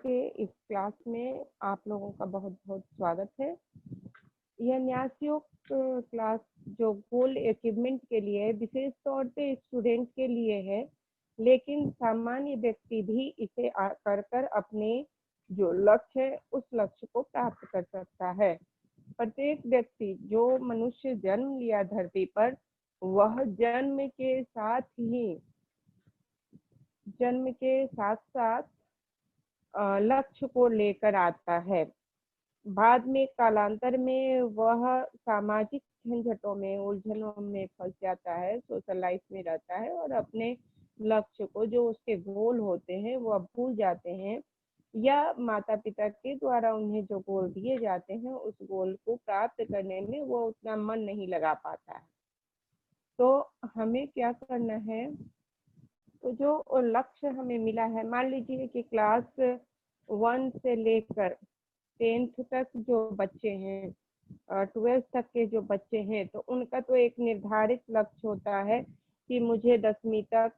के इस क्लास में आप लोगों का बहुत बहुत स्वागत है। यह न्यासयोग क्लास जो गोल अचीवमेंट के लिए है, विशेष तौर पे स्टूडेंट के लिए है, लेकिन सामान्य व्यक्ति भी इसे कर कर अपने जो लक्ष्य है उस लक्ष्य को प्राप्त कर सकता है। प्रत्येक व्यक्ति जो मनुष्य जन्म लिया धरती पर, वह जन्म के साथ साथ लक्ष्य को लेकर आता है। बाद में कालांतर में वह सामाजिक झंझटों में, उलझनों में फंस जाता है, सोशल लाइफ में रहता है और अपने लक्ष्य को, जो उसके गोल होते हैं, वह भूल जाते हैं, या माता पिता के द्वारा उन्हें जो गोल दिए जाते हैं उस गोल को प्राप्त करने में वो उतना मन नहीं लगा पाता है। तो हमें क्या करना है, तो जो लक्ष्य हमें मिला है, मान लीजिए कि क्लास 1 से लेकर 10th तक जो बच्चे हैं, 12th तक के जो बच्चे हैं, तो उनका तो एक निर्धारित लक्ष्य होता है कि मुझे 10वीं तक,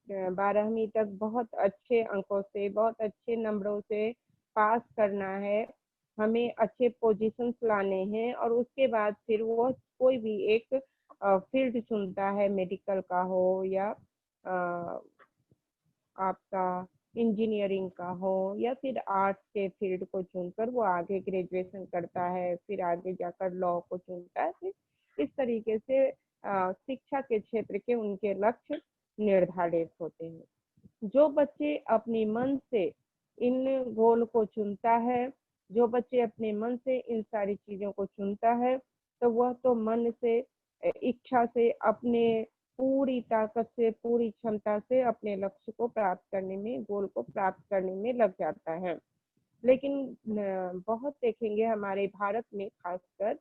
12वीं तक बहुत अच्छे अंकों से, बहुत अच्छे नंबरों से पास करना है, हमें अच्छे पोजीशंस लाने हैं, और उसके बाद फिर वो कोई भी एक फील्ड चुनता है, मेडिकल का हो या आपका इंजीनियरिंग का हो, या फिर आर्ट्स के फील्ड को चुनकर वो आगे ग्रेजुएशन करता है, फिर आगे जाकर लॉ को चुनता है। फिर इस तरीके से शिक्षा के क्षेत्र के उनके लक्ष्य निर्धारित होते हैं। जो बच्चे अपने मन से इन गोल को चुनता है, जो बच्चे अपने मन से इन सारी चीजों को चुनता है, तो वह तो मन से, इच्छा से, अपने पूरी ताकत से, पूरी क्षमता से अपने लक्ष्य को प्राप्त करने में, गोल को प्राप्त करने में लग जाता है। लेकिन बहुत देखेंगे हमारे भारत में, खासकर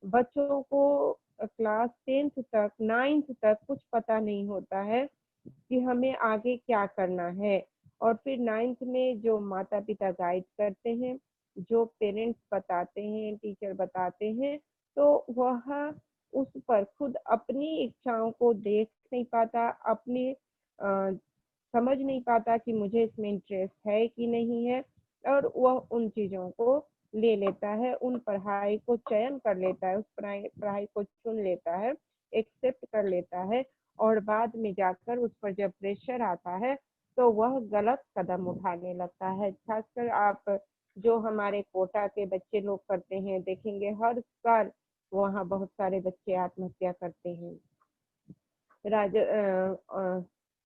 बच्चों को क्लास 10th तक, 9th तक कुछ पता नहीं होता है कि हमें आगे क्या करना है। और फिर 9th में जो माता पिता गाइड करते हैं, जो पेरेंट्स बताते हैं, टीचर बताते हैं, तो वह उस पर खुद अपनी इच्छाओं को देख नहीं पाता, अपनी समझ नहीं पाता कि मुझे इसमें इंटरेस्ट है कि नहीं है, और वह उन चीजों को ले लेता है, उन पढ़ाई को चयन कर लेता है, उस पढ़ाई को चुन लेता है, एक्सेप्ट कर लेता है, और बाद में जाकर उस पर जब प्रेशर आता है तो वह गलत कदम उठाने लगता है। खासकर आप जो हमारे कोटा के बच्चे लोग करते हैं, देखेंगे हर साल वहाँ बहुत सारे बच्चे आत्महत्या करते हैं।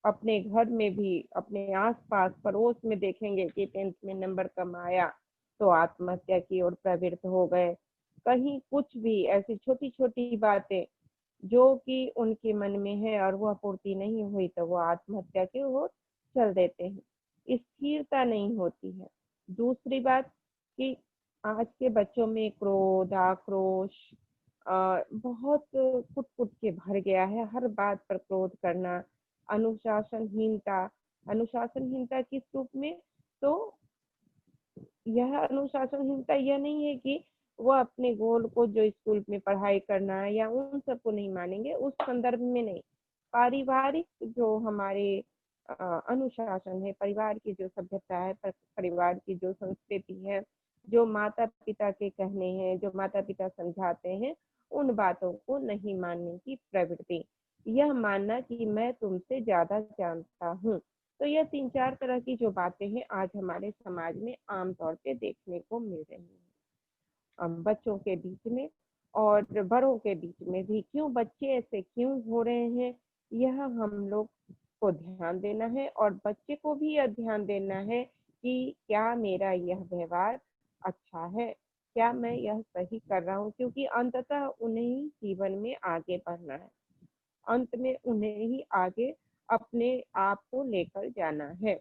अपने घर में भी, अपने आसपास पड़ोस में देखेंगे कि 10th में नंबर कम आया तो आत्महत्या की ओर प्रवृत्त हो गए। कहीं कुछ भी ऐसी छोटी छोटी बातें जो कि उनके मन में है और वह पूर्ति नहीं हुई, तो वो आत्महत्या की ओर चल देते हैं। स्थिरता नहीं होती है। दूसरी बात कि आज के बच्चों में क्रोध, आक्रोश बहुत कुट कुट के भर गया है। हर बात पर क्रोध करना, अनुशासनहीनता। अनुशासनहीनता किस रूप में? तो यह अनुशासनहीनता यह नहीं है कि वो अपने गोल को, जो स्कूल में पढ़ाई करना है या उन सबको नहीं मानेंगे, उस संदर्भ में नहीं। पारिवारिक जो हमारे अनुशासन है, परिवार की जो सभ्यता है, परिवार की जो संस्कृति है, जो माता पिता के कहने हैं, जो माता पिता समझाते हैं, उन बातों को नहीं मानने की प्रवृत्ति, यह मानना कि मैं तुमसे ज्यादा जानता हूँ। तो यह 3-4 तरह की जो बातें हैं आज हमारे समाज में आमतौर पे देखने को मिल रही हैं, बच्चों के बीच में और बड़ों के बीच में भी। क्यों बच्चे ऐसे क्यों हो रहे हैं, यह हम लोग को ध्यान देना है, और बच्चे को भी यह ध्यान देना है कि क्या मेरा यह व्यवहार अच्छा है, क्या मैं यह सही कर रहा हूँ, क्योंकि अंततः उन्हें ही जीवन में आगे बढ़ना है, अंत में उन्हें ही आगे अपने आप को लेकर जाना है।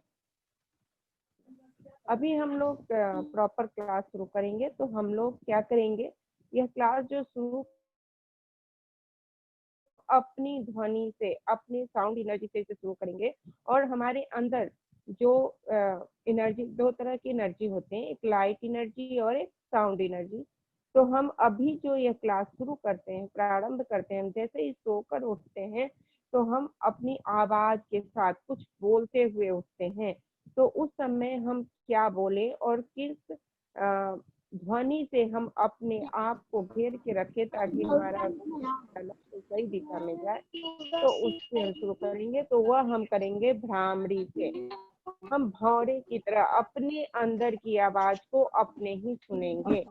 अभी हम लोग प्रॉपर क्लास शुरू करेंगे, तो हम लोग क्या करेंगे, यह क्लास जो शुरू अपनी ध्वनि से, अपनी साउंड एनर्जी से इसे शुरू करेंगे, और हमारे अंदर जो एनर्जी, दो तरह की एनर्जी होते हैं, एक लाइट एनर्जी और एक साउंड एनर्जी। तो हम अभी जो यह क्लास शुरू करते हैं, प्रारंभ करते हैं, जैसे ही सोकर उठते हैं तो हम अपनी आवाज के साथ कुछ बोलते हुए उठते हैं, तो उस समय हम क्या बोले और किस ध्वनि से हम अपने आप को घेर के रखे ताकि हमारा लक्ष्य सही दिशा में जाए, तो उससे हम शुरू करेंगे। तो वह हम करेंगे भ्रामरी से। हम भौरे की तरह अपने अंदर की आवाज को अपने ही सुनेंगे।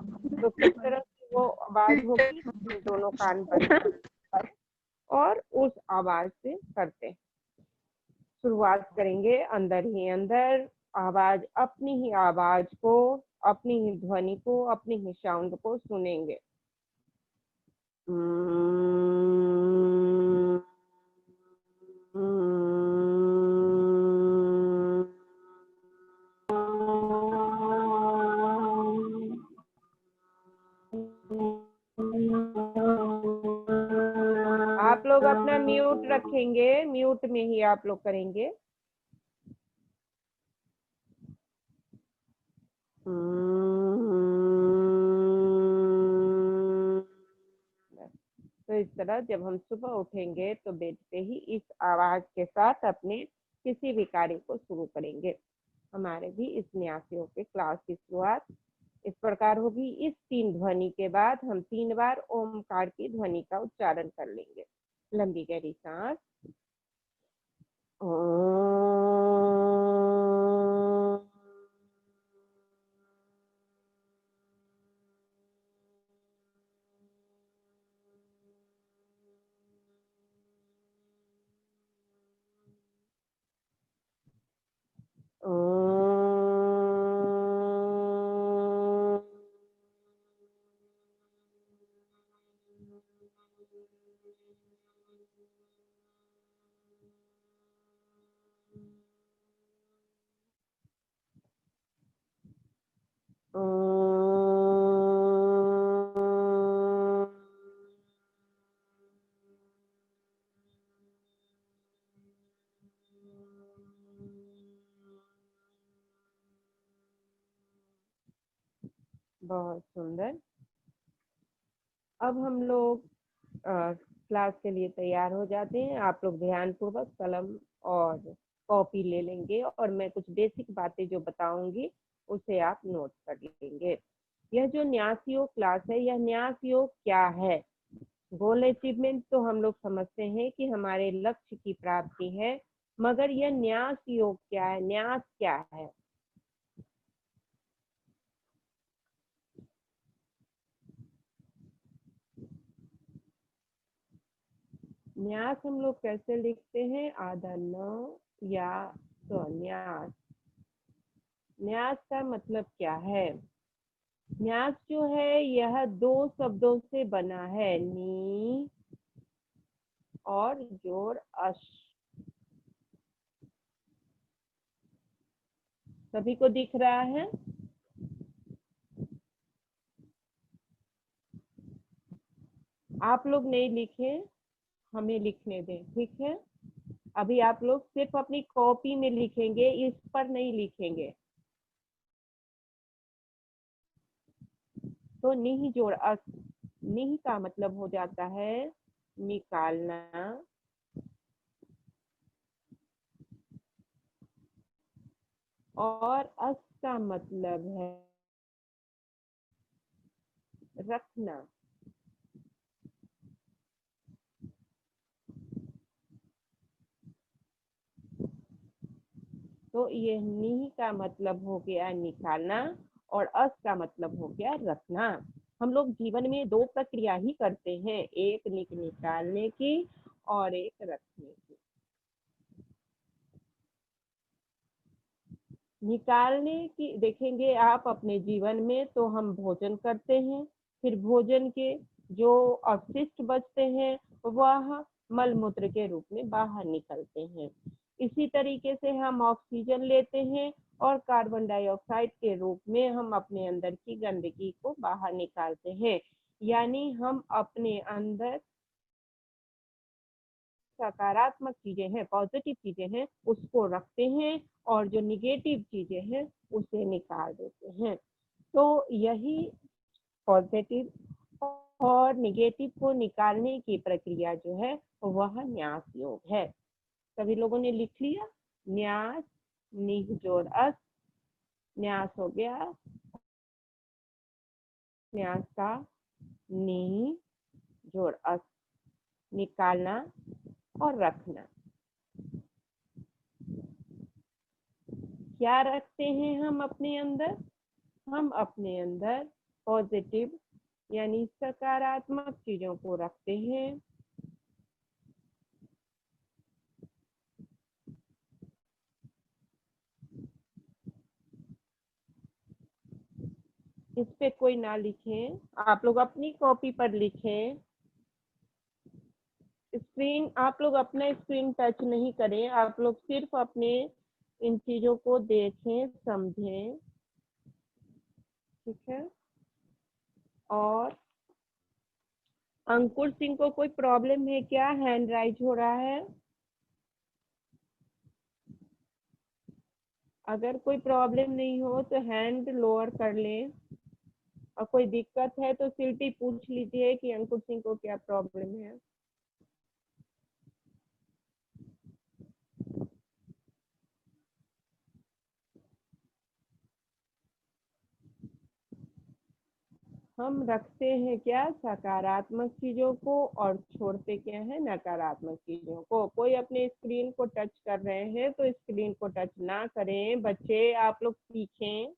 तो किस तरह की वो आवाज होगी, दोनों कान बंद कर और उस आवाज से करते हैं। शुरुआत करेंगे अंदर ही अंदर, आवाज, अपनी ही आवाज को, अपनी ही ध्वनि को, अपनी ही साउंड को सुनेंगे। आप लोग अपना म्यूट रखेंगे, म्यूट में ही आप लोग करेंगे। तो इस तरह जब हम सुबह उठेंगे तो बेड पे ही इस आवाज के साथ अपने किसी भी कार्य को शुरू करेंगे। हमारे भी इस न्यासियों के क्लास की शुरुआत इस प्रकार होगी। इस 3 ध्वनि के बाद हम 3 बार ओमकार की ध्वनि का उच्चारण कर लेंगे। लंबी गहरी सांस। बहुत सुंदर। अब हम लोग क्लास के लिए तैयार हो जाते हैं। आप लोग ध्यान पूर्वक कलम और कॉपी ले लेंगे और मैं कुछ बेसिक बातें जो बताऊंगी उसे आप नोट कर लेंगे। यह जो न्यास योग क्लास है, यह न्यास योग क्या है? गोल अचीवमेंट तो हम लोग समझते हैं कि हमारे लक्ष्य की प्राप्ति है, मगर यह न्यास योग क्या है? न्यास क्या है? न्यास हम लोग कैसे लिखते हैं? आधा न या न्यास। न्यास का मतलब क्या है? न्यास जो है यह 2 शब्दों से बना है, नी और जोड़ अश। सभी को दिख रहा है? आप लोग नहीं लिखे, हमें लिखने दें, ठीक है? अभी आप लोग सिर्फ अपनी कॉपी में लिखेंगे, इस पर नहीं लिखेंगे। तो निह जोड़ अस, निह का मतलब हो जाता है निकालना, और अस का मतलब है रखना। तो ये निह का मतलब हो गया निकालना और अस का मतलब हो गया रखना। हम लोग जीवन में 2 प्रक्रिया ही करते हैं, एक निकालने की और एक रखने की। निकालने की देखेंगे आप अपने जीवन में, तो हम भोजन करते हैं, फिर भोजन के जो अवशिष्ट बचते हैं वह मल मूत्र के रूप में बाहर निकलते हैं। इसी तरीके से हम ऑक्सीजन लेते हैं और कार्बन डाइऑक्साइड के रूप में हम अपने अंदर की गंदगी को बाहर निकालते हैं। यानी हम अपने अंदर सकारात्मक चीजें हैं, पॉजिटिव चीजें हैं, उसको रखते हैं और जो निगेटिव चीजें हैं उसे निकाल देते हैं। तो यही पॉजिटिव और निगेटिव को निकालने की प्रक्रिया जो है वह न्यास योग है। सभी लोगों ने लिख लिया? न्यास निह जोड़ अस, न्यास हो गया, न्यास का नी जोड़ अस, निकालना और रखना। क्या रखते हैं हम अपने अंदर? हम अपने अंदर पॉजिटिव यानी सकारात्मक चीजों को रखते हैं। इस पे कोई ना लिखें, आप लोग अपनी कॉपी पर लिखें। स्क्रीन, आप लोग अपना स्क्रीन टच नहीं करें, आप लोग सिर्फ अपने इन चीजों को देखें, समझें, ठीक है। और अंकुर सिंह को कोई प्रॉब्लम है क्या? हैंड राइज हो रहा है? अगर कोई प्रॉब्लम नहीं हो तो हैंड लोअर कर लें, और कोई दिक्कत है तो सिल्टी पूछ लीजिए कि अंकुर सिंह को क्या प्रॉब्लम है। हम रखते हैं क्या? सकारात्मक चीजों को, और छोड़ते क्या है? नकारात्मक चीजों को। कोई अपने स्क्रीन को टच कर रहे हैं तो स्क्रीन को टच ना करें। बच्चे आप लोग सीखें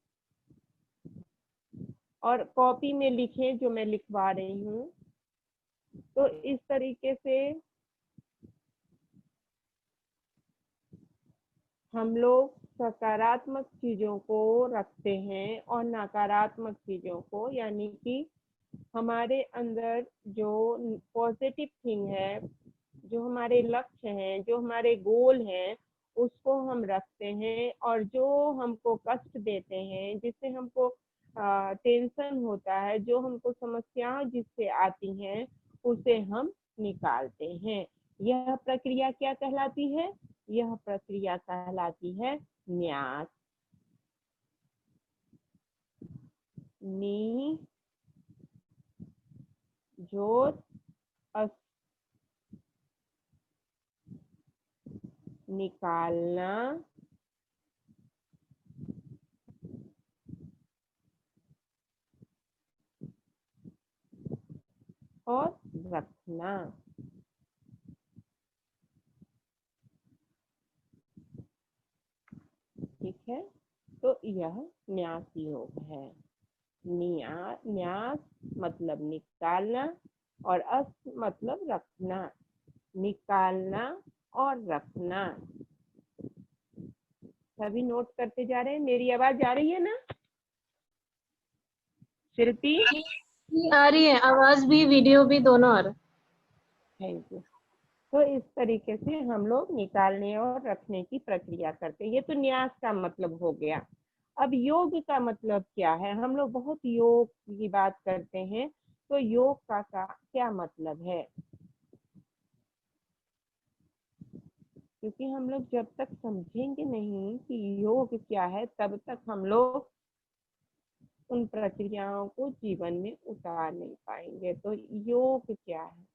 और कॉपी में लिखें जो मैं लिखवा रही हूँ। तो इस तरीके से हम लोग सकारात्मक चीजों को रखते हैं और नकारात्मक चीजों को, यानी कि हमारे अंदर जो पॉजिटिव थिंग है, जो हमारे लक्ष्य हैं, जो हमारे गोल हैं, उसको हम रखते हैं। और जो हमको कष्ट देते हैं, जिससे हमको टेंशन होता है, जो हमको समस्याएं जिससे आती हैं, उसे हम निकालते हैं। यह प्रक्रिया क्या कहलाती है? यह प्रक्रिया कहलाती है न्यास। नी जोर अस, निकालना और रखना। ठीक है, तो यह न्यास योग है। न्यास मतलब निकालना, और अस मतलब रखना। निकालना और रखना। सभी नोट करते जा रहे हैं? मेरी आवाज आ रही है ना शिल्पी? आ रही है आवाज भी, वीडियो भी, दोनों आ रहा है। Thank you. तो इस तरीके से हम लोग निकालने और रखने की प्रक्रिया करते हैं। ये तो न्यास का मतलब हो गया। अब योग का मतलब क्या है? हम लोग बहुत योग की बात करते हैं, तो योग का क्या मतलब है? क्योंकि हम लोग जब तक समझेंगे नहीं कि योग क्या है, तब तक हम लोग उन प्रक्रियाओं को जीवन में उतार नहीं पाएंगे। तो योग क्या है?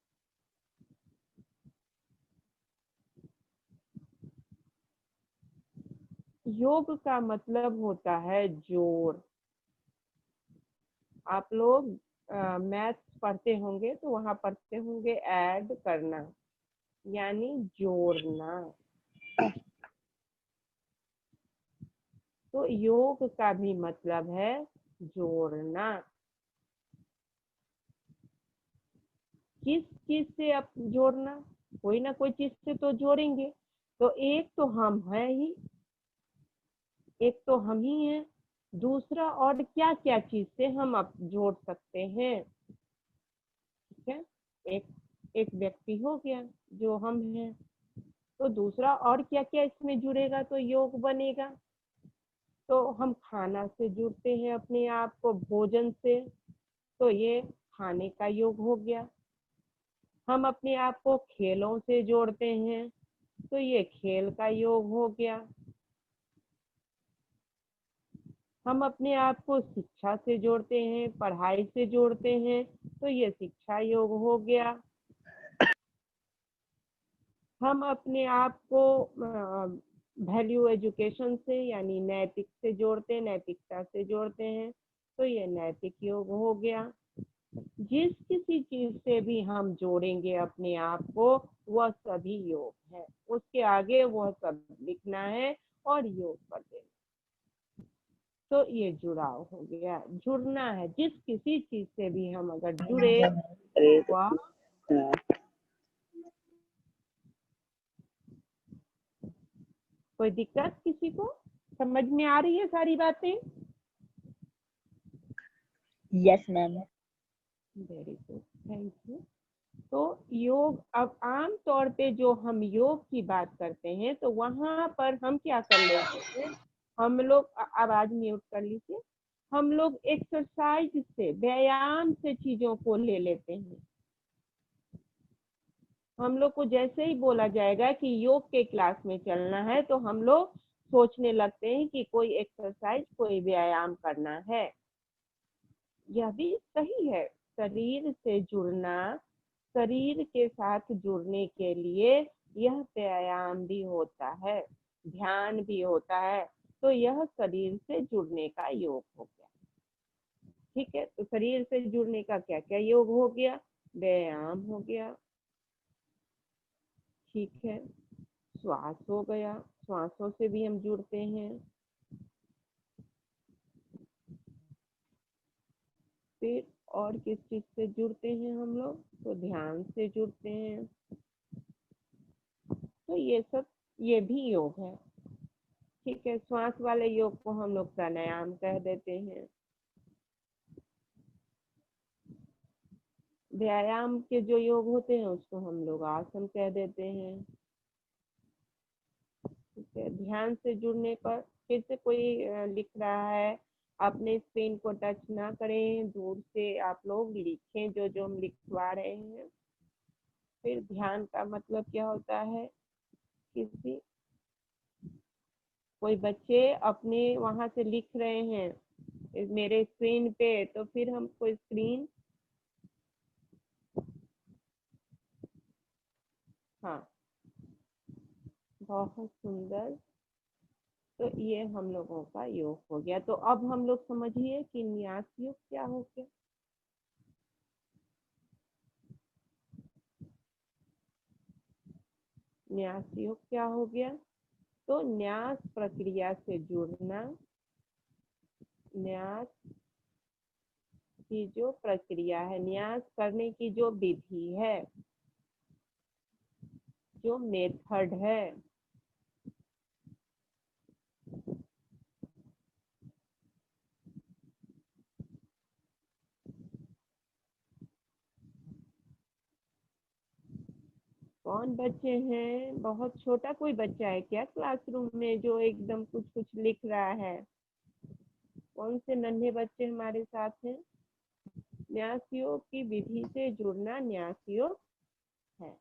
योग का मतलब होता है जोड़। आप लोग मैथ्स पढ़ते होंगे तो वहां पढ़ते होंगे ऐड करना, यानी जोड़ना। तो योग का भी मतलब है जोड़ना। किस चीज से आप जोड़ना? कोई ना कोई चीज से तो जोड़ेंगे। तो एक तो हम है ही, एक तो हम ही हैं। दूसरा और क्या क्या चीज से हम अब जोड़ सकते हैं? ठीक है, एक एक व्यक्ति हो गया जो हम हैं। तो दूसरा और क्या क्या इसमें जुड़ेगा तो योग बनेगा? तो हम खाना से जुड़ते हैं अपने आप को, भोजन से, तो ये खाने का योग हो गया। हम अपने आप को खेलों से जोड़ते हैं, तो ये खेल का योग हो गया। हम अपने आप को शिक्षा से जोड़ते हैं, पढ़ाई से जोड़ते हैं, तो ये शिक्षा योग हो गया। हम अपने आप को वैल्यू एजुकेशन से यानी नैतिक से जोड़ते हैं, नैतिकता से जोड़ते हैं, तो ये नैतिक योग हो गया। जिस किसी चीज से भी हम जोड़ेंगे अपने आप को, वह सभी योग है। उसके आगे वह सब लिखना है और योग कर देना। तो ये जुड़ाव हो गया, जुड़ना है। जिस किसी चीज से भी हम अगर जुड़े तो वह कोई दिक्कत किसी को समझ में आ रही है सारी बातें? Yes ma'am. Very good, thank you. तो योग, अब आम तौर पे जो हम योग की बात करते हैं तो वहां पर हम क्या कर लेते हैं, हम लोग आवाज म्यूट कर लीजिए, हम लोग एक्सरसाइज से, व्यायाम से चीजों को ले लेते हैं। हम लोग को जैसे ही बोला जाएगा कि योग के क्लास में चलना है तो हम लोग सोचने लगते हैं कि कोई एक्सरसाइज, कोई व्यायाम करना है। यह भी सही है, शरीर से जुड़ना, शरीर के साथ जुड़ने के लिए यह व्यायाम भी होता है, ध्यान भी होता है। तो यह शरीर से जुड़ने का योग हो गया। ठीक है, तो शरीर से जुड़ने का क्या क्या योग हो गया? व्यायाम हो गया, ठीक है, श्वास हो गया, श्वासों से भी हम जुड़ते हैं। फिर और किस चीज से जुड़ते हैं हम लोग? तो ध्यान से जुड़ते हैं। तो ये सब, ये भी योग है। ठीक है, श्वास वाले योग को हम लोग प्राणायाम कह देते हैं। व्यायाम के जो योग होते हैं उसको हम लोग आसन कह देते हैं। ठीक है, ध्यान से जुड़ने पर फिर से कोई लिख रहा है, अपने स्क्रीन को टच ना करें, दूर से आप लोग लिखें जो जो हम लिखवा रहे हैं। फिर ध्यान का मतलब क्या होता है? किसी, कोई बच्चे अपने वहां से लिख रहे हैं मेरे स्क्रीन पे, तो फिर हमको स्क्रीन, हाँ, बहुत सुंदर। तो ये हम लोगों का योग हो गया। तो अब हम लोग समझिए कि न्यास योग क्या हो गया। न्यास योग क्या हो गया? तो न्यास प्रक्रिया से जुड़ना, न्यास की जो प्रक्रिया है, न्यास करने की जो विधि है, जो मेथड है, कौन बच्चे हैं? बहुत छोटा कोई बच्चा है क्या क्लासरूम में जो एकदम कुछ कुछ लिख रहा है? कौन से नन्हे बच्चे हमारे साथ हैं? न्यास योग की विधि से जुड़ना न्यास योग है।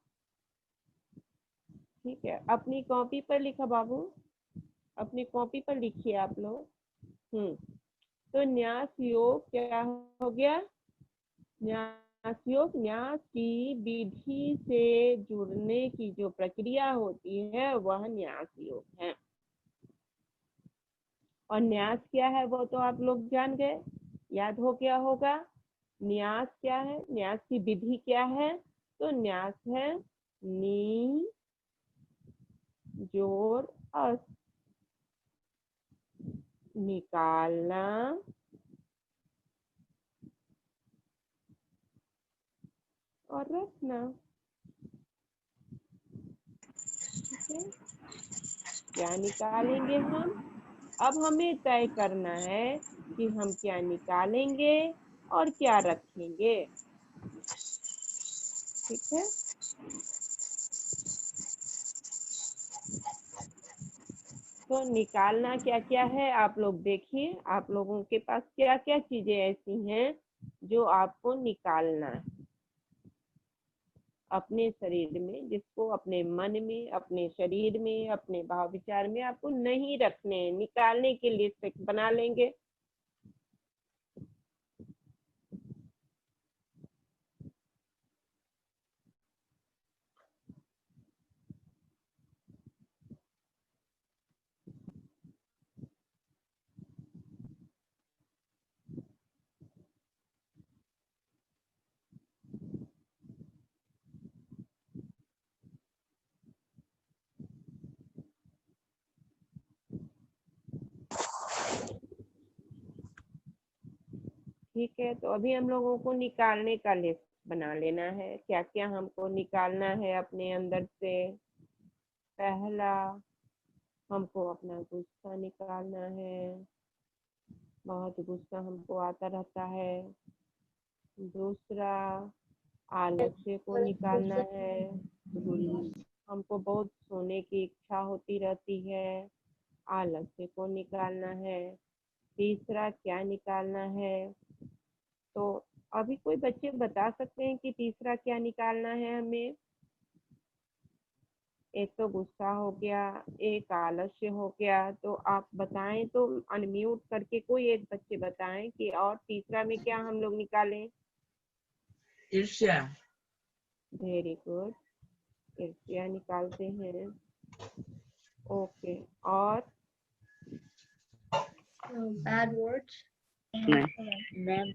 ठीक है, अपनी कॉपी पर लिखा बाबू, अपनी कॉपी पर लिखिए आप लोग। तो न्यास योग क्या हो गया? न्यास योग, न्यास की विधि से जुड़ने की जो प्रक्रिया होती है वह न्यास योग है। और न्यास क्या है वो तो आप लोग जान गए, याद हो गया होगा। न्यास क्या है? न्यास की विधि क्या है? तो न्यास है नी जोड़ अस, निकालना और रखना। ठीक है, क्या निकालेंगे हम? अब हमें तय करना है कि हम क्या निकालेंगे और क्या रखेंगे। ठीक है, तो निकालना क्या क्या है आप लोग देखिए, आप लोगों के पास क्या क्या चीजें ऐसी हैं जो आपको निकालना है अपने शरीर में, जिसको अपने मन में, अपने शरीर में, अपने भाव विचार में आपको नहीं रखने हैं। निकालने की लिस्ट बना लेंगे। ठीक है, तो अभी हम लोगों को निकालने का लिस्ट बना लेना है, क्या क्या हमको निकालना है अपने अंदर से। पहला, हमको अपना गुस्सा निकालना है, बहुत गुस्सा हमको आता रहता है। दूसरा, आलस्य को निकालना है, हमको बहुत सोने की इच्छा होती रहती है, आलस्य को निकालना है। तीसरा क्या निकालना है, तो अभी कोई बच्चे बता सकते हैं कि तीसरा क्या निकालना है हमें। एक तो गुस्सा हो गया, एक आलस्य हो गया, तो आप बताएं, तो अनम्यूट करके कोई एक बच्चे बताएं कि और तीसरा में क्या हम लोग निकालें। ईर्ष्या। वेरी गुड, ईर्ष्या निकालते हैं। ओके, और बैड वर्ड्स। मैम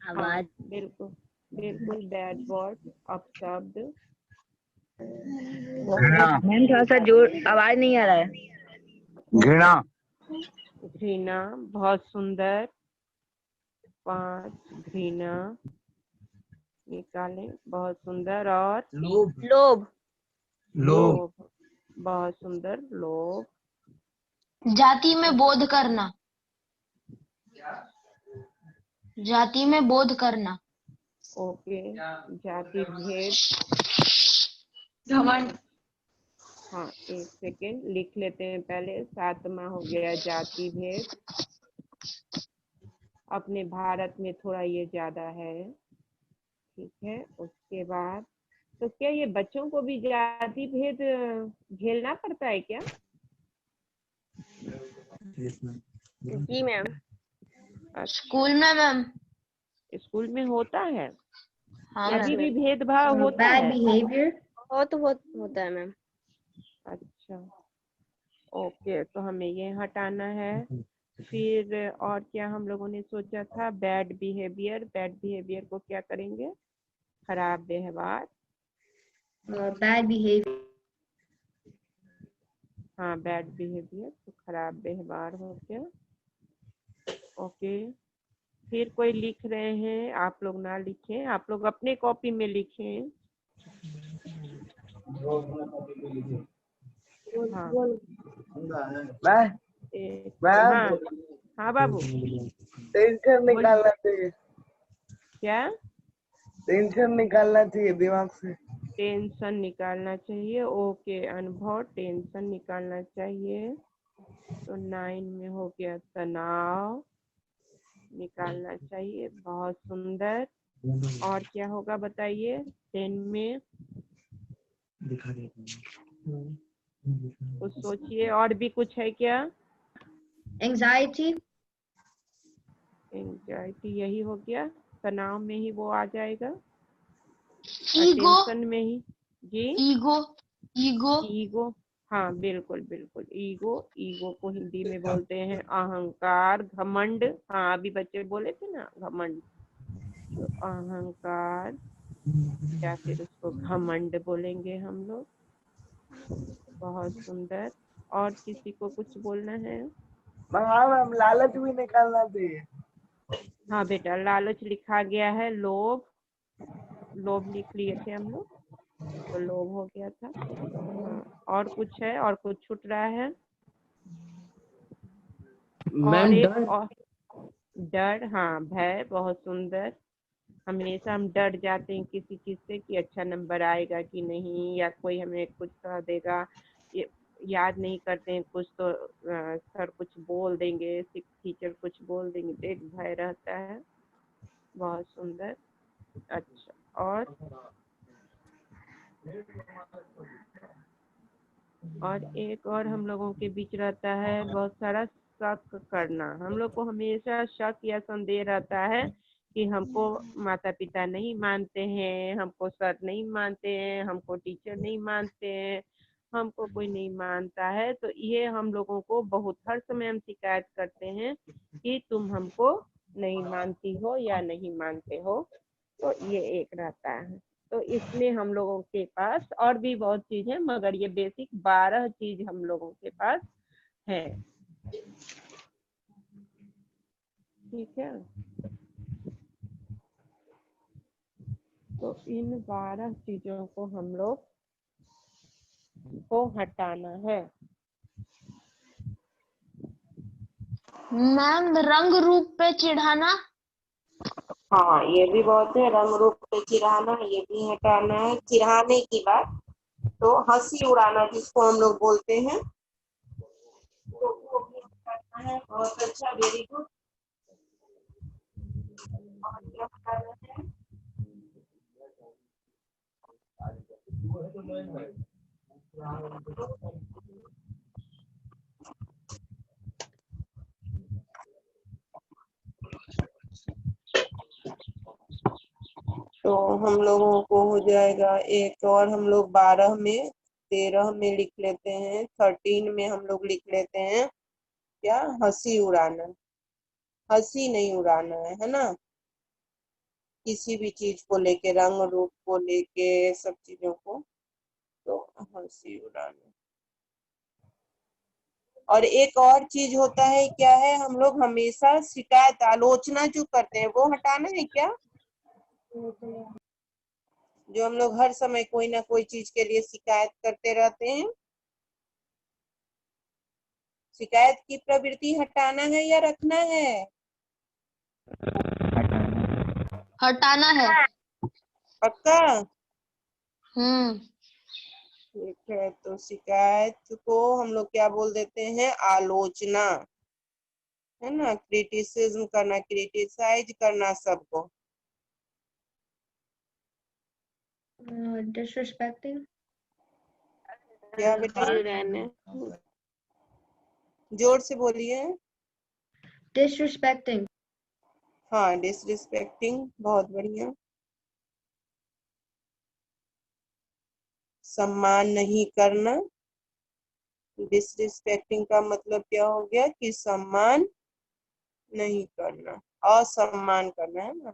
हाँ, आवाज बिल्कुल बिल्कुल, बैड वर्ड, अपशब्द। मैम थोड़ा सा जोर आवाज नहीं आ रहा है। घृणा। घृणा, बहुत सुंदर। 5, घृणा निकालें, बहुत सुंदर। और लोभ। लोभ लोभ, बहुत सुंदर, लोभ। जाति में बोध करना। जाति में बोध करना। ओके, जाति भेद। घमंड। हाँ, एक सेकेंड लिख लेते हैं पहले। 7वां हो गया जाति भेद। अपने भारत में थोड़ा ये ज्यादा है, ठीक है। उसके बाद, तो क्या ये बच्चों को भी जाति भेद झेलना पड़ता है क्या? जी मैम। स्कूल में मैम। स्कूल में होता है? हाँ अभी भी मैम। भेदभाव होता बैड है? बिहेवियर। बहुत होता है मैम। अच्छा, ओके, तो हमें ये हटाना है। फिर और क्या हम लोगों ने सोचा था? Bad behaviour. बैड बिहेवियर को क्या करेंगे? खराब व्यवहार। Bad behaviour. हाँ, बैड बिहेवियर, तो खराब व्यवहार हो गया। ओके, फिर कोई लिख रहे हैं? आप लोग ना लिखें, आप लोग अपने कॉपी में लिखें। हाँ, हाँ हाँ बाबू, टेंशन बोलिए। निकालना चाहिए, क्या? टेंशन निकालना चाहिए दिमाग से। टेंशन निकालना चाहिए। ओके अनुभव, टेंशन निकालना चाहिए। तो 9 में हो गया तनाव निकालना चाहिए, बहुत सुंदर। और क्या होगा बताइए 10 में? कुछ सोचिए, और भी कुछ है क्या? एंजाइटी। एंजाइटी, यही हो गया, तनाव में ही वो आ जाएगा। ईगो। टेंशन में ही। जी, ईगो। ईगो। ईगो, हाँ बिल्कुल बिल्कुल, ईगो। ईगो को हिंदी में बोलते हैं अहंकार, घमंड। हाँ, अभी बच्चे बोले थे ना घमंड, तो अहंकार या फिर उसको घमंड बोलेंगे हम लोग। बहुत सुंदर। और किसी को कुछ बोलना है? हाँ मैम, लालच भी निकालना चाहिए। हाँ बेटा, लालच लिखा गया है। लोभ, लोभ लिख लिए थे हम लोग, तो लोभ हो गया था। हाँ, और कुछ है? और कुछ छूट रहा है? और मैम एक डर। और, डर, हाँ, भय, बहुत सुंदर। हमेशा हम डर जाते हैं किसी चीज से कि अच्छा नंबर आएगा कि नहीं, या कोई हमें कुछ कह देगा, ये याद नहीं करते हैं कुछ, तो सर कुछ बोल देंगे, टीचर कुछ बोल देंगे, तो एक भय रहता है। बहुत सुंदर। अच्छा, और एक और हम लोगों के बीच रहता है बहुत सारा शक करना। हम लोग को हमेशा शक या संदेह रहता है कि हमको माता पिता नहीं मानते हैं, हमको सर नहीं मानते हैं, हमको टीचर नहीं मानते हैं, हमको कोई नहीं मानता है। तो ये हम लोगों को बहुत, हर समय हम शिकायत करते हैं कि तुम हमको नहीं मानती हो या नहीं मानते हो। तो ये एक रहता है। तो इसमें हम लोगों के पास और भी बहुत चीज है, मगर ये बेसिक 12 चीज हम लोगों के पास है। ठीक है, तो इन 12 चीजों को हम लोग को हटाना है। मैम रंग रूप पे चिढ़ाना। हाँ, ये भी बहुत है। रंग रूप पे चिढ़ाना, ये भी हटाना है। चिढ़ाने की बात तो हंसी उड़ाना जिसको हम लोग बोलते हैं, तो वो भी हटाना है। बहुत अच्छा, वेरी गुड। और क्या हटाना है? तो हम लोगों को हो जाएगा एक और, हम लोग 12 में 13 में लिख लेते हैं, 13 में हम लोग लिख लेते हैं क्या? हंसी उड़ाना। हंसी नहीं उड़ाना है ना, किसी भी चीज को लेके, रंग रूप को लेके, सब चीजों को, तो हंसी उड़ाना। और एक और चीज होता है, क्या है? हम लोग हमेशा शिकायत, आलोचना जो करते हैं वो हटाना है क्या? जो हम लोग हर समय कोई ना कोई चीज के लिए शिकायत करते रहते हैं, शिकायत की प्रवृत्ति हटाना है या रखना है? हटाना है। पक्का? ठीक है, तो शिकायत को हम लोग क्या बोल देते हैं? आलोचना, है ना? क्रिटिसिज्म करना, क्रिटिसाइज करना सबको। डिसरिस्पेक्टिंग। क्या बेटा? जोर से बोलिए। डिसरिस्पेक्टिंग। हाँ, डिसरिस्पेक्टिंग, बहुत बढ़िया। सम्मान नहीं करना। डिसरिस्पेक्टिंग का मतलब क्या हो गया? कि सम्मान नहीं करना, असम्मान करना, है ना?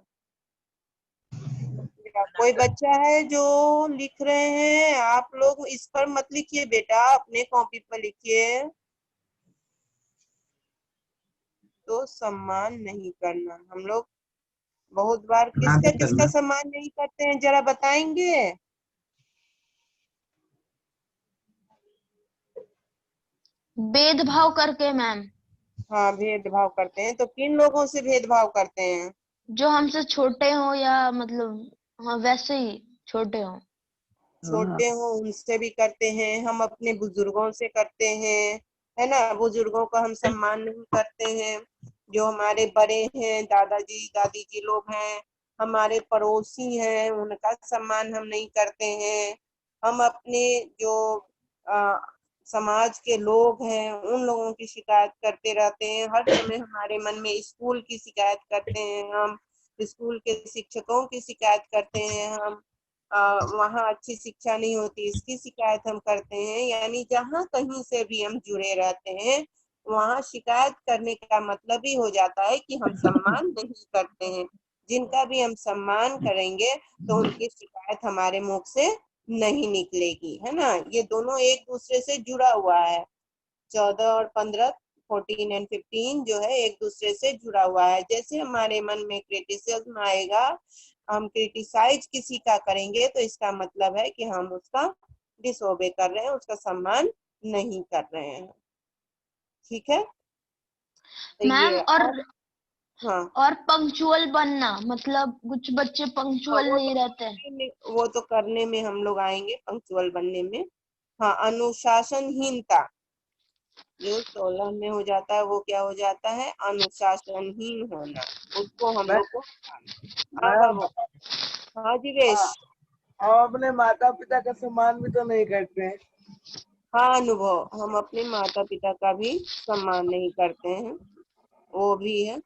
कोई बच्चा है जो लिख रहे हैं, आप लोग इस पर मत लिखिए बेटा, अपने कॉपी पर लिखिए। तो सम्मान नहीं करना, हम लोग बहुत बार किसका किसका सम्मान नहीं करते हैं, जरा बताएंगे? भेदभाव करके मैम। हाँ, भेदभाव करते हैं। तो किन लोगों से भेदभाव करते हैं? जो हमसे छोटे हो या मतलब हाँ वैसे ही छोटे हो। छोटे हो उनसे भी करते हैं, हम अपने बुजुर्गों से करते हैं, है ना? बुजुर्गों का हम सम्मान नहीं करते हैं। जो हमारे बड़े हैं, दादाजी दादी जी लोग हैं, हमारे पड़ोसी हैं, उनका सम्मान हम नहीं करते हैं। हम अपने जो आ, समाज के लोग हैं, उन लोगों की शिकायत करते रहते हैं। हर समय हमारे मन में स्कूल की शिकायत करते हैं हम, स्कूल के शिक्षकों की शिकायत करते हैं हम, वहाँ अच्छी शिक्षा नहीं होती इसकी शिकायत हम करते हैं। यानी जहाँ कहीं से भी हम जुड़े रहते हैं, वहाँ शिकायत करने का मतलब ही हो जाता है कि हम सम्मान नहीं करते हैं। जिनका भी हम सम्मान करेंगे तो उनकी शिकायत हमारे मुख से नहीं निकलेगी, है ना? ये दोनों एक दूसरे से जुड़ा हुआ है। 14 और 15, 14 एंड 15 जो है एक दूसरे से जुड़ा हुआ है। जैसे हमारे मन में क्रिटिसिज्म आएगा, हम क्रिटिसाइज किसी का करेंगे, तो इसका मतलब है कि हम उसका डिसओबे कर रहे हैं, उसका सम्मान नहीं कर रहे हैं। ठीक है? तो मैम ये हाँ, और पंक्चुअल बनना, मतलब कुछ बच्चे पंक्चुअल नहीं रहते। वो तो करने में हम लोग आएंगे, पंक्चुअल बनने में। हाँ, अनुशासनहीनता जो 16 में हो जाता है, वो क्या हो जाता है? अनुशासनहीन होना, उसको हम लोग को हाँ मैम, बाबू। हाँ जीवेश। हम अपने माता पिता का सम्मान भी तो नहीं करते हैं। हाँ अनुभव, हम अपने माता पिता का भी सम्मान नहीं करते हैं, वो भी है।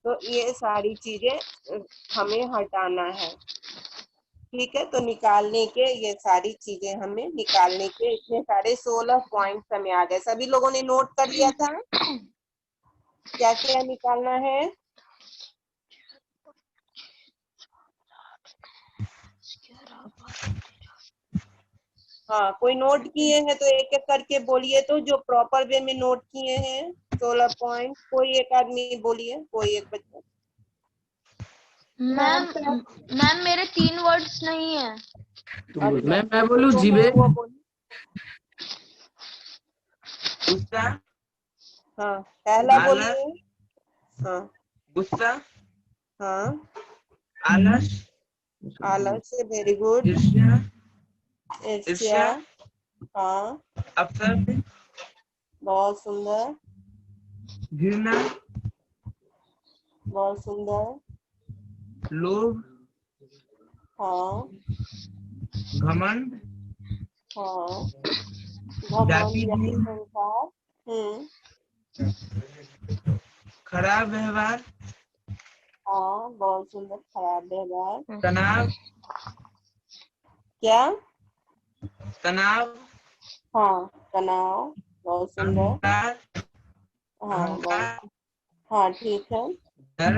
तो ये सारी चीजें हमें हटाना है। ठीक है, तो निकालने के ये सारी चीजें हमें निकालने के, इतने सारे 16 पॉइंट्स हमें आ गए। सभी लोगों ने नोट कर लिया था क्या क्या निकालना है? हाँ, कोई नोट किए हैं तो एक एक करके बोलिए, तो जो प्रॉपर वे में नोट किए हैं 16 पॉइंट, कोई एक आदमी बोलिए, कोई एक बच्चा। मैम मैम मेरे 3 वर्ड्स नहीं है। मैं बोलूं जीवे, वो बोली। गुस्सा, हाँ पहला आलस, बोलिए। हाँ गुस्सा, हाँ आलस, आलस से वेरी गुड। ईर्ष्या, ईर्ष्या। हाँ अपशब्द, बहुत सुंदर, घृणा, बहुत सुंदर। लोभ, हाँ घमंड, हाँ जाति घमंड या भूख, अहंकार। खराब व्यवहार, हाँ बहुत सुंदर, खराब व्यवहार। तनाव, क्या? तनाव, हाँ तनाव, बहुत सुंदर। अहंकार, हाँ बहुत। अहंकार, हाँ ठीक है। डर,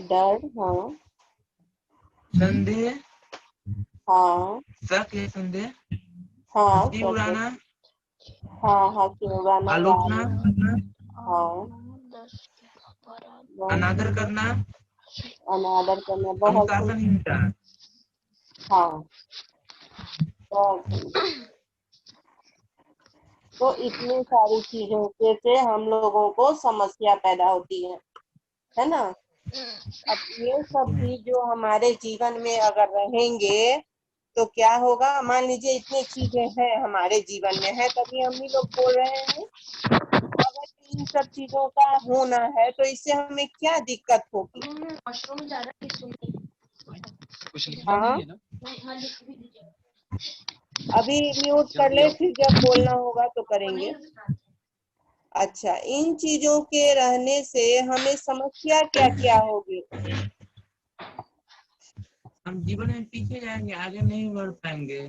डर। हाँ संदेह, हाँ शक या संदेह, हाँ हंसी सब कुछ। उड़ाना, हाँ हंसी उड़ाना, आलोचना, हाँ बहुत अनादर सुंदर। करना, अनादर करना, बहुत सुंदर। अनुशासनहीनता। हाँ बहुत सुंदर। तो इतनी सारी चीजों के से हम लोगों को समस्या पैदा होती है ना। अब ये सब चीज जो हमारे जीवन में अगर रहेंगे तो क्या होगा? मान लीजिए इतनी चीजें हैं हमारे जीवन में है, तभी हम ही लोग बोल रहे हैं। अगर इन सब चीजों का होना है तो इससे हमें क्या दिक्कत होगी? हाँ अभी म्यूट कर ले, फिर जब बोलना होगा तो करेंगे। अच्छा, इन चीजों के रहने से हमें समस्या क्या क्या होगी? हम जीवन में पीछे जाएंगे, आगे नहीं बढ़ पाएंगे।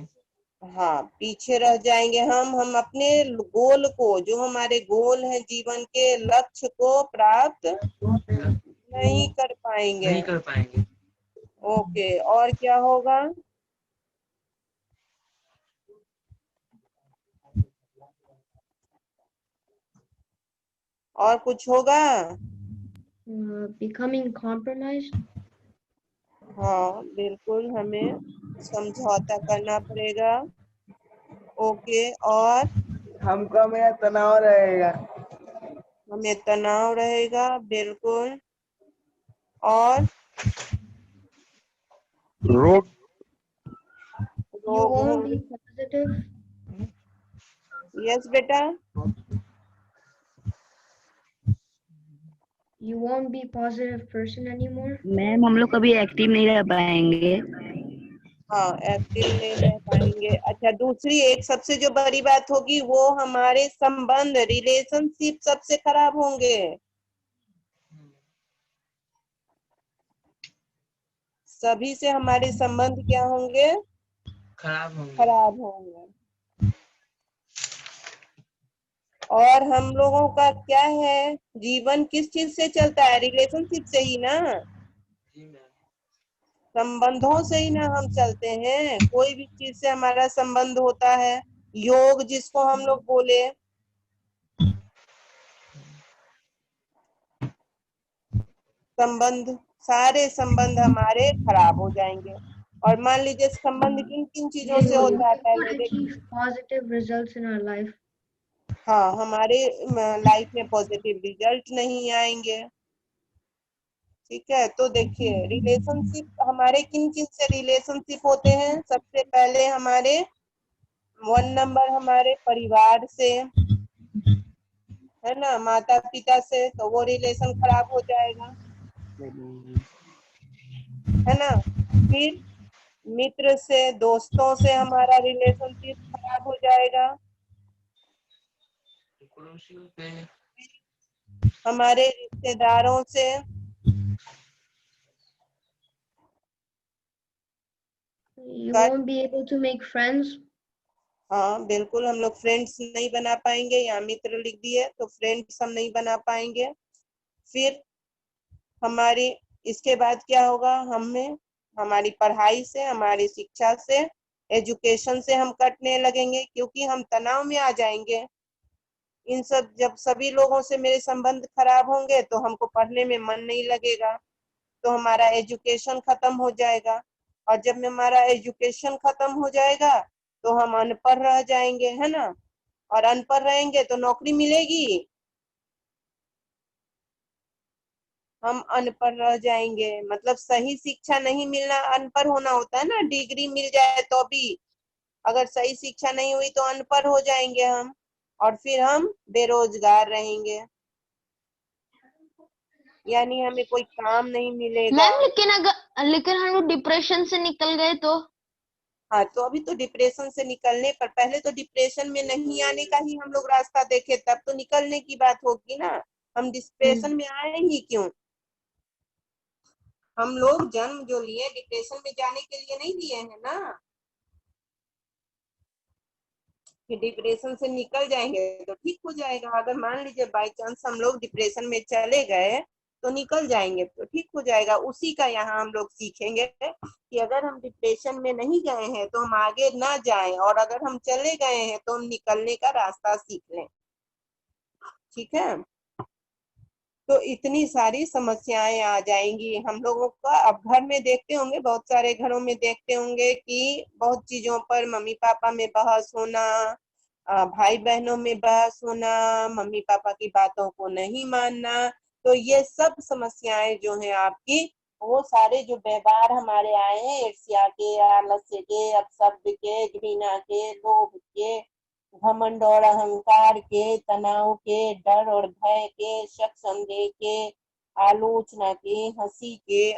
हाँ पीछे रह जाएंगे हम अपने गोल को, जो हमारे गोल है जीवन के लक्ष्य को प्राप्त नहीं कर पाएंगे। नहीं कर पाएंगे। ओके, और क्या होगा? और कुछ होगा? Becoming compromised. हाँ बिल्कुल, हमें समझौता करना पड़ेगा। ओके, और हमको मेरा तनाव रहेगा। हमें तनाव रहेगा, बिल्कुल। और रोग You रोग won't होंगे। be positive. यस बेटा। You won't be positive person anymore. Ma'am हम लोग कभी एक्टिव नहीं रह पाएंगे। हाँ एक्टिव नहीं रह पाएंगे। अच्छा, दूसरी एक सबसे जो बड़ी बात होगी वो हमारे संबंध, रिलेशनशिप सबसे खराब होंगे। सभी से हमारे संबंध क्या होंगे? खराब होंगे। खराब होंगे। और हम लोगों का क्या है, जीवन किस चीज से चलता है? रिलेशनशिप से ही ना, जी मैम। संबंधों से ही ना हम चलते हैं। कोई भी चीज से हमारा संबंध होता है। योग जिसको हम लोग बोले, संबंध, सारे संबंध हमारे खराब हो जाएंगे। और मान लीजिए संबंध किन किन चीजों से होता है, We पहले won't देखिए। achieve positive results in our life. हाँ हमारे लाइफ में पॉजिटिव रिजल्ट नहीं आएंगे। ठीक है, तो देखिए रिलेशनशिप हमारे किन किन से रिलेशनशिप होते हैं। सबसे पहले हमारे 1 नंबर हमारे परिवार से, है ना, माता पिता से, तो वो रिलेशन खराब हो जाएगा, है ना। फिर मित्र से, दोस्तों से हमारा रिलेशनशिप खराब हो जाएगा। पड़ोसियों से, हमारे रिश्तेदारों से, You won't be able to make friends. हाँ बिल्कुल, हम लोग फ्रेंड्स नहीं बना पाएंगे। यहाँ मित्र लिख दिए तो फ्रेंड्स हम नहीं बना पाएंगे। फिर हमारी, इसके बाद क्या होगा? हमें हमारी पढ़ाई से, हमारी शिक्षा से, एजुकेशन से हम कटने लगेंगे, क्योंकि हम तनाव में आ जाएंगे। इन सब, जब सभी लोगों से मेरे संबंध खराब होंगे तो हमको पढ़ने में मन नहीं लगेगा। तो हमारा एजुकेशन खत्म हो जाएगा, और जब हमारा एजुकेशन खत्म हो जाएगा तो हम अनपढ़ रह जाएंगे, है ना। और अनपढ़ रहेंगे तो नौकरी मिलेगी, हम अनपढ़ रह जाएंगे। मतलब सही शिक्षा नहीं मिलना अनपढ़ होना होता है ना, डिग्री मिल जाए तो भी अगर सही शिक्षा नहीं हुई तो अनपढ़ हो जाएंगे हम, और फिर हम बेरोजगार रहेंगे, यानी हमें कोई काम नहीं मिलेगा। मैम लेकिन हम लोग डिप्रेशन से निकल गए तो? हाँ, तो अभी तो डिप्रेशन से निकलने पर, पहले तो डिप्रेशन में नहीं आने का ही हम लोग रास्ता देखे, तब तो निकलने की बात होगी ना। हम डिप्रेशन में आए ही क्यों? हम लोग जन्म जो लिए डिप्रेशन में जाने के लिए नहीं लिए हैं ना, कि डिप्रेशन से निकल जाएंगे तो ठीक हो जाएगा। अगर मान लीजिए बाई चांस हम लोग डिप्रेशन में चले गए तो निकल जाएंगे तो ठीक हो जाएगा। उसी का यहाँ हम लोग सीखेंगे कि अगर हम डिप्रेशन में नहीं गए हैं तो हम आगे ना जाएं, और अगर हम चले गए हैं तो हम निकलने का रास्ता सीख लें। ठीक है, तो इतनी सारी समस्याएं आ जाएंगी हम लोगों का। अब घर में देखते होंगे, बहुत सारे घरों में देखते होंगे कि बहुत चीजों पर मम्मी पापा में बहस होना, भाई बहनों में बहस होना, मम्मी पापा की बातों को नहीं मानना। तो ये सब समस्याएं जो हैं आपकी, वो सारे जो व्यवहार हमारे आए हैं, ईर्ष्या के, आलस्य के, अपशब्द के, घृणा के, लोभ के, घमंड और अहंकार के, तनाव के, डर और भय के, शक संदेह के, आलोचना के, हंसी के,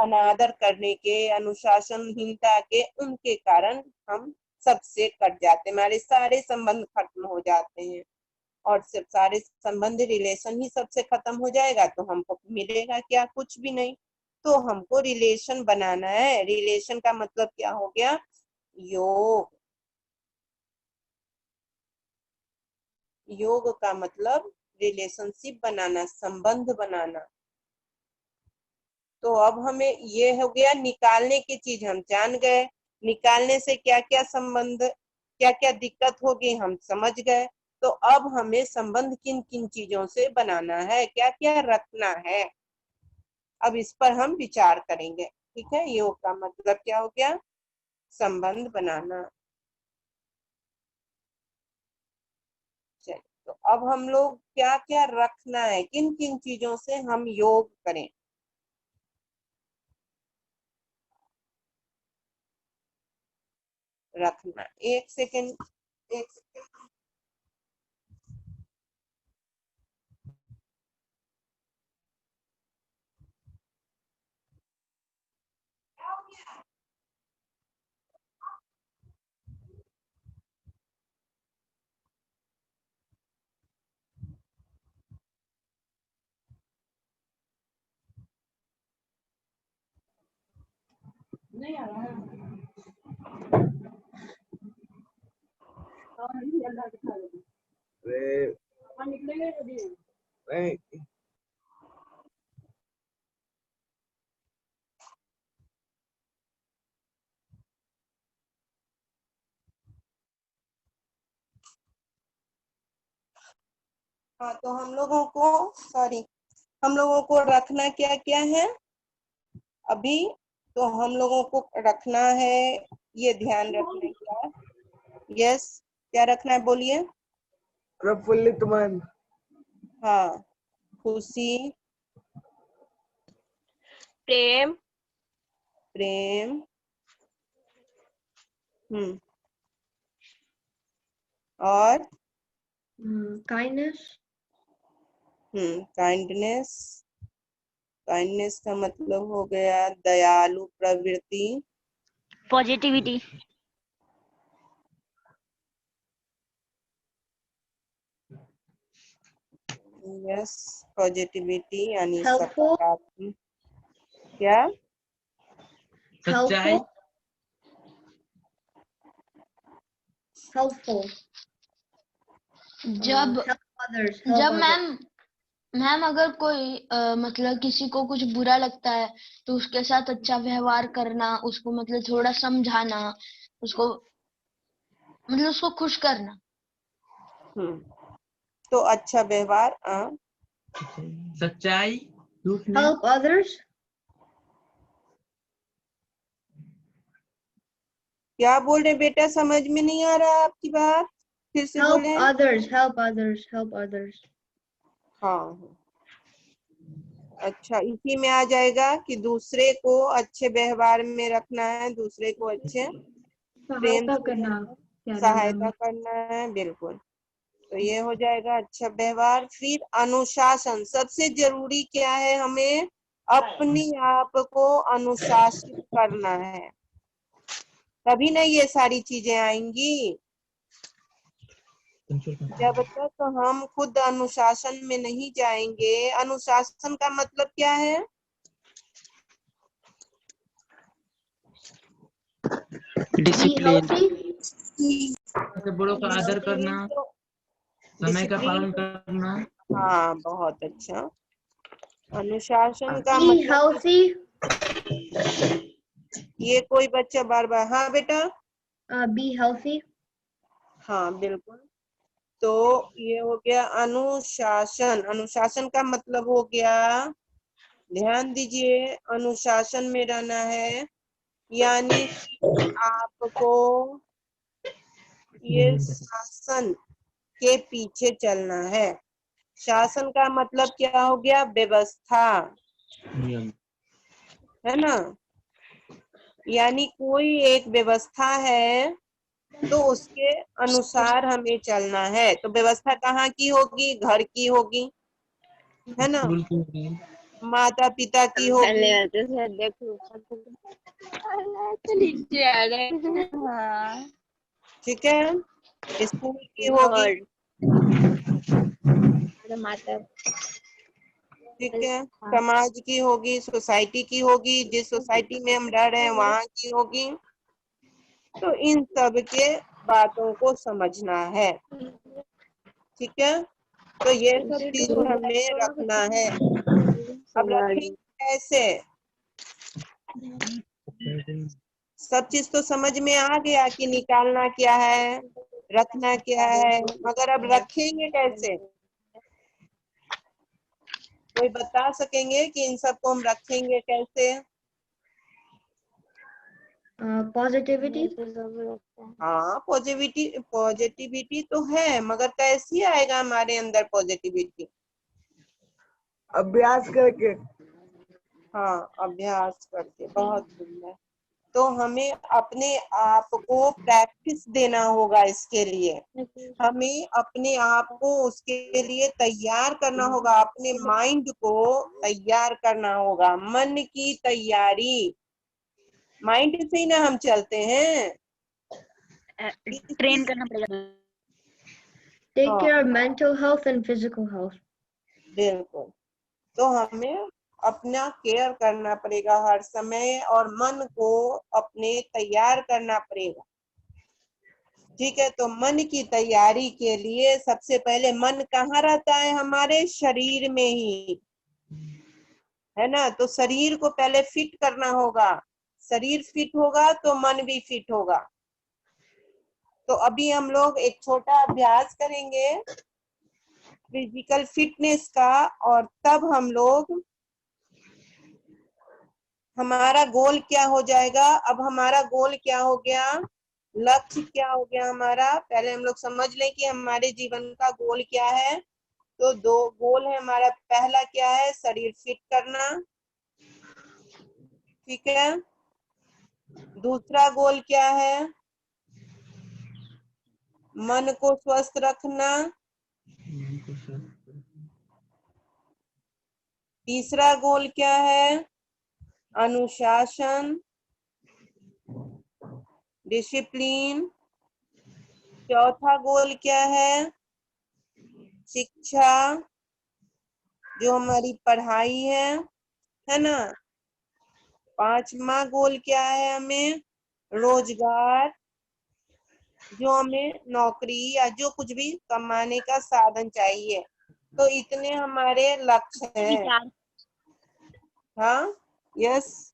अनादर करने के, अनुशासनहीनता के, उनके कारण हम सबसे कट जाते हैं, हमारे सारे संबंध खत्म हो जाते हैं। और सब सारे संबंध, रिलेशन ही सबसे खत्म हो जाएगा तो हमको मिलेगा क्या? कुछ भी नहीं। तो हमको रिलेशन बनाना है। रिलेशन का मतलब क्या हो गया? योग। योग का मतलब रिलेशनशिप बनाना, संबंध बनाना। तो अब हमें ये हो गया निकालने की चीज, हम जान गए। निकालने से क्या क्या संबंध, क्या क्या दिक्कत होगी हम समझ गए। तो अब हमें संबंध किन किन चीजों से बनाना है, क्या क्या रखना है, अब इस पर हम विचार करेंगे। ठीक है, योग का मतलब क्या हो गया? संबंध बनाना। चलिए, तो अब हम लोग क्या क्या रखना है, किन किन चीजों से हम योग करें। रखना, एक सेकेंड, एक सेकेंड। नहीं आ रहा है। अरे निकलेंगे कभी? नहीं, हाँ, तो हम लोगों को, सॉरी, हम लोगों को रखना क्या क्या है अभी? तो हम लोगों को रखना है, ये ध्यान रखना क्या? यस, क्या रखना है बोलिए? प्रफुल्लित मन। हाँ, खुशी, प्रेम, प्रेम, और Kindness. काइंडनेस। काइंडनेस का मतलब हो गया दयालु प्रवृत्ति। पॉजिटिविटी, यस, पॉजिटिविटी यानी Helpful. सकारात्मक। क्या? सच्चाई, Helpful. Helpful. जब Help others. Help जब others. मैम अगर कोई मतलब किसी को कुछ बुरा लगता है तो उसके साथ अच्छा व्यवहार करना, उसको मतलब थोड़ा समझाना, उसको मतलब उसको खुश करना। तो अच्छा व्यवहार, सच्चाई, दूसरे Help others. क्या बोल रहे बेटा, समझ में नहीं आ रहा आपकी बात, फिर से Help बोले। others. Help others. Help others. हाँ, अच्छा, इसी में आ जाएगा कि दूसरे को अच्छे व्यवहार में रखना है, दूसरे को अच्छे प्रेम सहायता से करना, सहायता करना है, बिल्कुल। तो ये हो जाएगा अच्छा व्यवहार। फिर अनुशासन, सबसे जरूरी क्या है, हमें अपने आप को अनुशासित करना है, तभी ना ये सारी चीजें आएंगी। जब तक हम खुद अनुशासन में नहीं जाएंगे, अनुशासन का मतलब क्या है? Be discipline. healthy. बड़ों का आदर करना, समय का पालन डिसिप्लिन। करना। हाँ, बहुत अच्छा। अनुशासन का Be मतलब, healthy. ये कोई बच्चा बार बार, हाँ बेटा, Be healthy. हाँ बिल्कुल। तो ये हो गया अनुशासन। अनुशासन का मतलब हो गया, ध्यान दीजिए, अनुशासन में रहना है, यानी कि आपको ये शासन के पीछे चलना है। शासन का मतलब क्या हो गया? व्यवस्था, नियम। है ना? यानी कोई एक व्यवस्था है तो उसके अनुसार हमें चलना है। तो व्यवस्था कहाँ की होगी? घर की होगी, है ना? स्कूल की। माता पिता की होगी, नीचे आ गए। हाँ ठीक है? स्कूल की होगी, माता। ठीक है? समाज की होगी, सोसाइटी की होगी, जिस सोसाइटी में हम रह रहे हैं वहां की होगी। तो इन सब के बातों को समझना है, ठीक है? तो ये सब चीज हमें रखना है। अब रखेंगे कैसे? सब चीज तो समझ में आ गया कि निकालना क्या है, रखना क्या है, मगर अब रखेंगे कैसे? कोई बता सकेंगे कि इन सबको हम रखेंगे कैसे? Positivity. हाँ, पॉजिटिविटी तो है, मगर कैसी आएगा हमारे अंदर पॉजिटिविटी? अभ्यास करके। हाँ, अभ्यास करके, बहुत सुंदर। तो हमें अपने आप को प्रैक्टिस देना होगा, इसके लिए हमें अपने आप को उसके लिए तैयार करना होगा, अपने माइंड को तैयार करना होगा, मन की तैयारी। माइंड से ही ना हम चलते हैं, ट्रेन करना पड़ेगा। Take हाँ, care of mental health and physical health. बिल्कुल। तो हमें अपना केयर करना पड़ेगा हर समय, और मन को अपने तैयार करना पड़ेगा, ठीक है? तो मन की तैयारी के लिए सबसे पहले मन कहाँ रहता है? हमारे शरीर में ही, है ना? तो शरीर को पहले फिट करना होगा, शरीर फिट होगा तो मन भी फिट होगा। तो अभी हम लोग एक छोटा अभ्यास करेंगे फिजिकल फिटनेस का, और तब हम लोग, हमारा गोल क्या हो जाएगा? अब हमारा गोल क्या हो गया, लक्ष्य क्या हो गया हमारा? पहले हम लोग समझ लें कि हमारे जीवन का गोल क्या है। तो दो गोल है हमारा। पहला क्या है? शरीर फिट करना, ठीक है? दूसरा गोल क्या है? मन को स्वस्थ रखना। तीसरा गोल क्या है? अनुशासन, डिसिप्लिन। चौथा गोल क्या है? शिक्षा, जो हमारी पढ़ाई है ना? पांचवा गोल क्या है? हमें रोजगार, जो हमें नौकरी या जो कुछ भी कमाने का साधन चाहिए। तो इतने हमारे लक्ष्य हैं। हाँ, यस,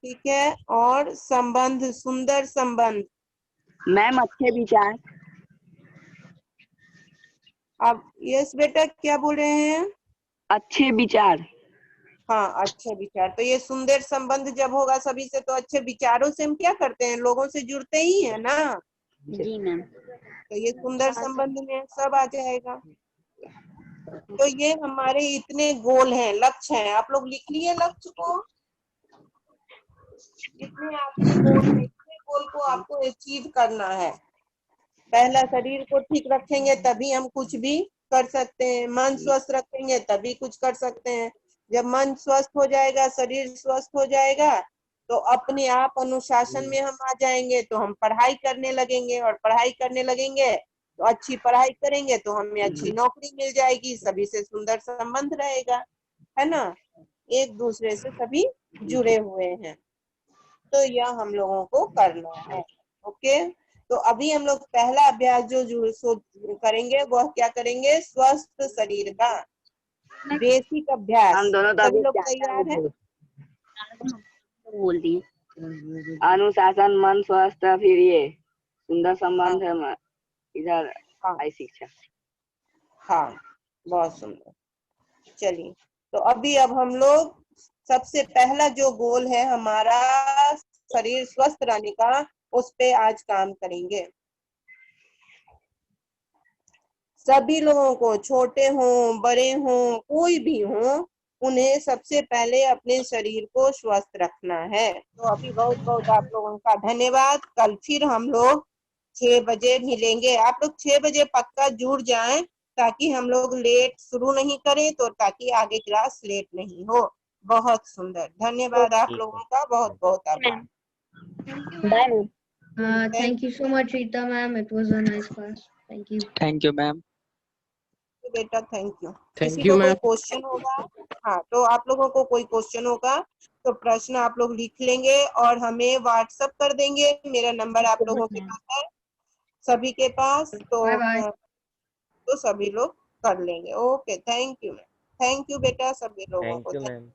ठीक है। और संबंध, सुंदर संबंध। मैम अच्छे विचार। अब यस बेटा क्या बोल रहे हैं? अच्छे विचार। हाँ, अच्छे विचार। तो ये सुंदर संबंध जब होगा सभी से, तो अच्छे विचारों से हम क्या करते हैं, लोगों से जुड़ते ही है ना। जी मैम। तो ये सुंदर संबंध में सब आ जाएगा। तो ये हमारे इतने गोल हैं, लक्ष्य हैं। आप लोग लिख लिए लक्ष्य को? इतने आपके गोल हैं, इतने गोल को आपको अचीव करना है। पहला शरीर को ठीक रखेंगे तभी हम कुछ भी कर सकते हैं। मन स्वस्थ रखेंगे तभी कुछ कर सकते हैं। जब मन स्वस्थ हो जाएगा, शरीर स्वस्थ हो जाएगा, तो अपने आप अनुशासन में हम आ जाएंगे। तो हम पढ़ाई करने लगेंगे, और पढ़ाई करने लगेंगे तो अच्छी पढ़ाई करेंगे तो हमें अच्छी नौकरी मिल जाएगी। सभी से सुंदर संबंध रहेगा, है ना। एक दूसरे से सभी जुड़े हुए हैं। तो यह हम लोगों को करना है। ओके, तो अभी हम लोग पहला अभ्यास जो करेंगे वह क्या करेंगे, स्वस्थ शरीर का बेसिक अभ्यास। हम दोनों तो सभी अभी लोग तैयार हैं? बोल दी। अनुशासन, मन स्वस्थ, फिर ये सुंदर संबंध है, इधर हाँ आई शिक्षा। हाँ, बहुत सुंदर। चलिए, तो अब हम लोग सबसे पहला जो गोल है हमारा शरीर स्वस्थ रहने का, उस पे आज काम करेंगे। सभी लोगों को, छोटे हों बड़े हों कोई भी हो, उन्हें सबसे पहले अपने शरीर को स्वस्थ रखना है। तो अभी बहुत बहुत आप लोगों का धन्यवाद। कल फिर हम लोग 6 बजे मिलेंगे। आप लोग 6 बजे पक्का जुड़ जाएं, ताकि हम लोग लेट शुरू नहीं करें, तो ताकि आगे क्लास लेट नहीं हो। बहुत सुंदर, धन्यवाद आप लोगों का, बहुत बहुत आभार। Bye ma'am. Thank you so much, Rita ma'am. It was a nice class. Thank you. Thank you ma'am. बेटा थैंक यू। किसी थैंक यू को कोई मैम। क्वेश्चन होगा? हाँ, तो आप लोगों को कोई क्वेश्चन होगा तो प्रश्न आप लोग लिख लेंगे और हमें व्हाट्सएप कर देंगे। मेरा नंबर आप लोगों के पास है, सभी के पास। Bye bye. तो सभी लोग कर लेंगे। Okay, thank you ma'am. Thank you बेटा, सभी लोगों थैंक को। You ma'am.